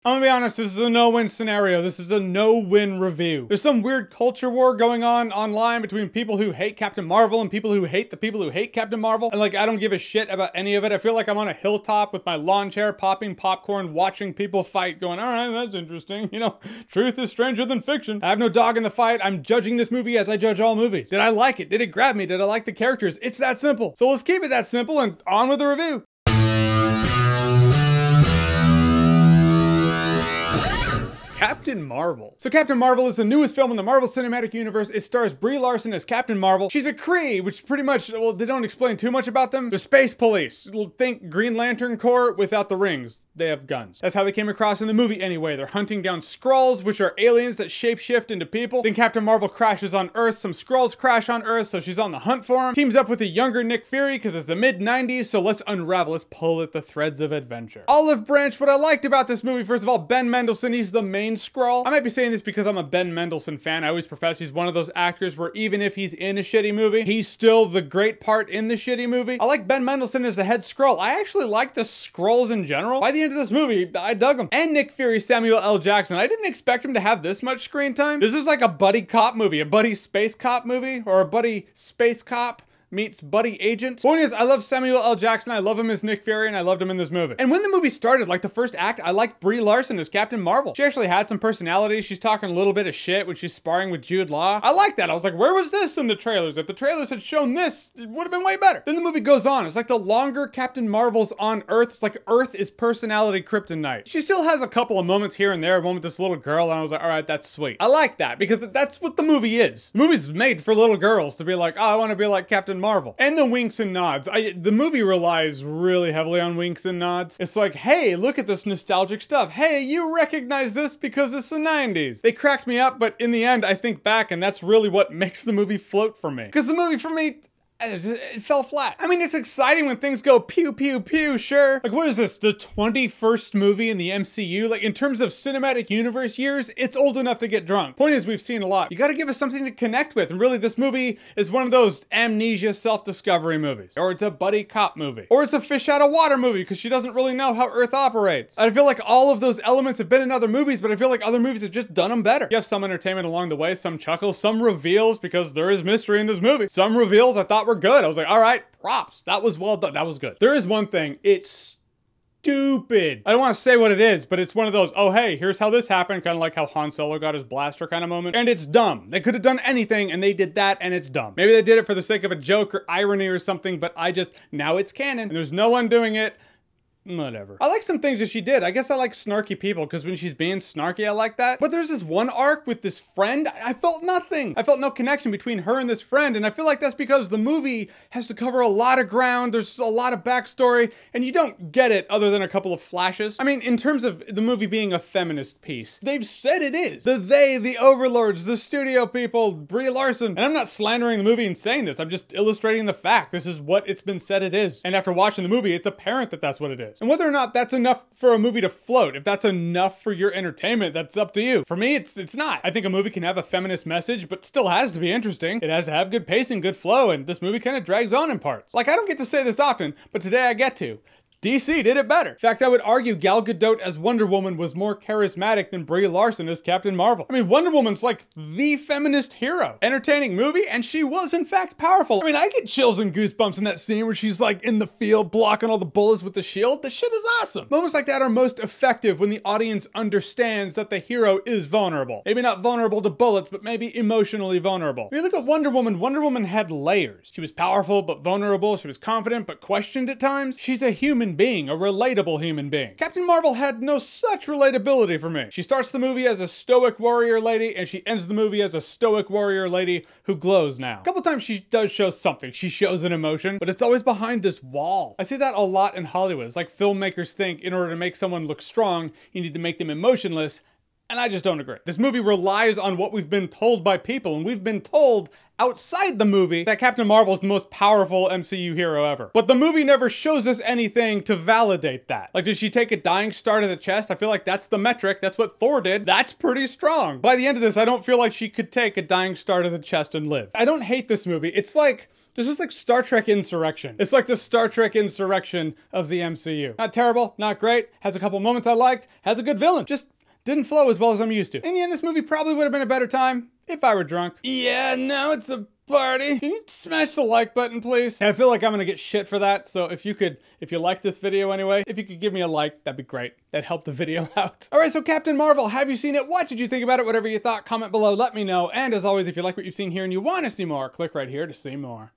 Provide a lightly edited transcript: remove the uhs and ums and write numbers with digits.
I'm gonna be honest, this is a no-win scenario. This is a no-win review. There's some weird culture war going on online between people who hate Captain Marvel and people who hate the people who hate Captain Marvel. And like, I don't give a shit about any of it. I feel like I'm on a hilltop with my lawn chair, popping popcorn, watching people fight, going, all right, that's interesting. You know, truth is stranger than fiction. I have no dog in the fight. I'm judging this movie as I judge all movies. Did I like it? Did it grab me? Did I like the characters? It's that simple. So let's keep it that simple and on with the review. Captain Marvel. So Captain Marvel is the newest film in the Marvel Cinematic Universe. It stars Brie Larson as Captain Marvel. She's a Kree, which pretty much, well, they don't explain too much about them. The Space Police. Think Green Lantern Corps without the rings. They have guns. That's how they came across in the movie anyway. They're hunting down Skrulls, which are aliens that shapeshift into people. Then Captain Marvel crashes on Earth. Some Skrulls crash on Earth, so she's on the hunt for him. Teams up with a younger Nick Fury, because it's the mid-90s, so let's unravel, let's pull at the threads of adventure. Olive Branch, what I liked about this movie, first of all, Ben Mendelsohn, he's the main Skrull. I might be saying this because I'm a Ben Mendelsohn fan. I always profess he's one of those actors where even if he's in a shitty movie, he's still the great part in the shitty movie. I like Ben Mendelsohn as the head Skrull. I actually like the Skrulls in general. By the end of this movie, I dug him. And Nick Fury, Samuel L. Jackson. I didn't expect him to have this much screen time. This is like a buddy cop movie, a buddy space cop movie, or a buddy space cop meets buddy agent. Point is, I love Samuel L. Jackson. I love him as Nick Fury, and I loved him in this movie. And when the movie started, like the first act, I liked Brie Larson as Captain Marvel. She actually had some personality. She's talking a little bit of shit when she's sparring with Jude Law. I like that. I was like, where was this in the trailers? If the trailers had shown this, it would have been way better. Then the movie goes on. It's like the longer Captain Marvel's on Earth. It's like Earth is personality kryptonite. She still has a couple of moments here and there, one with this little girl, and I was like, all right, that's sweet. I like that because that's what the movie is. The movie's made for little girls to be like, oh, I want to be like Captain Marvel. And the winks and nods. The movie relies really heavily on winks and nods. It's like, hey, look at this nostalgic stuff. Hey, you recognize this because it's the 90s. They cracked me up, but in the end, I think back, and that's really what makes the movie float for me. Because the movie, for me, it fell flat. I mean, it's exciting when things go pew, pew, pew, sure. Like, what is this, the 21st movie in the MCU? Like, in terms of cinematic universe years, it's old enough to get drunk. Point is, we've seen a lot. You gotta give us something to connect with. And really, this movie is one of those amnesia self-discovery movies. Or it's a buddy cop movie. Or it's a fish out of water movie, because she doesn't really know how Earth operates. I feel like all of those elements have been in other movies, but I feel like other movies have just done them better. You have some entertainment along the way, some chuckles, some reveals, because there is mystery in this movie. Some reveals I thought were good. I was like, all right, props. That was well done. That was good. There is one thing. It's stupid. I don't want to say what it is, but it's one of those, oh, hey, here's how this happened. Kind of like how Han Solo got his blaster kind of moment. And it's dumb. They could have done anything and they did that and it's dumb. Maybe they did it for the sake of a joke or irony or something, but now it's canon and there's no one doing it. Whatever. I like some things that she did. I guess I like snarky people because when she's being snarky, I like that. But there's this one arc with this friend. I felt nothing. I felt no connection between her and this friend. And I feel like that's because the movie has to cover a lot of ground. There's a lot of backstory and you don't get it other than a couple of flashes. I mean, in terms of the movie being a feminist piece, they've said it is. The overlords, the studio people, Brie Larson. And I'm not slandering the movie and saying this. I'm just illustrating the fact. This is what it's been said it is. And after watching the movie, it's apparent that that's what it is. And whether or not that's enough for a movie to float, if that's enough for your entertainment, that's up to you. For me, it's not. I think a movie can have a feminist message, but still has to be interesting. It has to have good pacing, good flow, and this movie kind of drags on in parts. Like, I don't get to say this often, but today I get to. DC did it better. In fact, I would argue Gal Gadot as Wonder Woman was more charismatic than Brie Larson as Captain Marvel. I mean, Wonder Woman's like the feminist hero. Entertaining movie, and she was in fact powerful. I mean, I get chills and goosebumps in that scene where she's like in the field blocking all the bullets with the shield. The shit is awesome. Moments like that are most effective when the audience understands that the hero is vulnerable. Maybe not vulnerable to bullets, but maybe emotionally vulnerable. When you look at Wonder Woman, Wonder Woman had layers. She was powerful but vulnerable. She was confident but questioned at times. She's a human being, a relatable human being. Captain Marvel had no such relatability for me. She starts the movie as a stoic warrior lady, and she ends the movie as a stoic warrior lady who glows now. A couple times she does show something. She shows an emotion, but it's always behind this wall. I see that a lot in Hollywood. It's like filmmakers think in order to make someone look strong, you need to make them emotionless, and I just don't agree. This movie relies on what we've been told by people, and we've been told outside the movie that Captain Marvel is the most powerful MCU hero ever. But the movie never shows us anything to validate that. Like, did she take a dying star to the chest? I feel like that's the metric. That's what Thor did. That's pretty strong. By the end of this, I don't feel like she could take a dying star to the chest and live. I don't hate this movie. It's like This is like Star Trek Insurrection. It's like the Star Trek Insurrection of the MCU. Not terrible, not great, has a couple moments I liked, has a good villain, just didn't flow as well as I'm used to. In the end, this movie probably would have been a better time if I were drunk. Yeah, now it's a party. Can you smash the like button, please? I feel like I'm gonna get shit for that, so if you like this video anyway, if you could give me a like, that'd be great. That'd help the video out. All right, so Captain Marvel, have you seen it? What did you think about it? Whatever you thought, comment below, let me know. And as always, if you like what you've seen here and you want to see more, click right here to see more.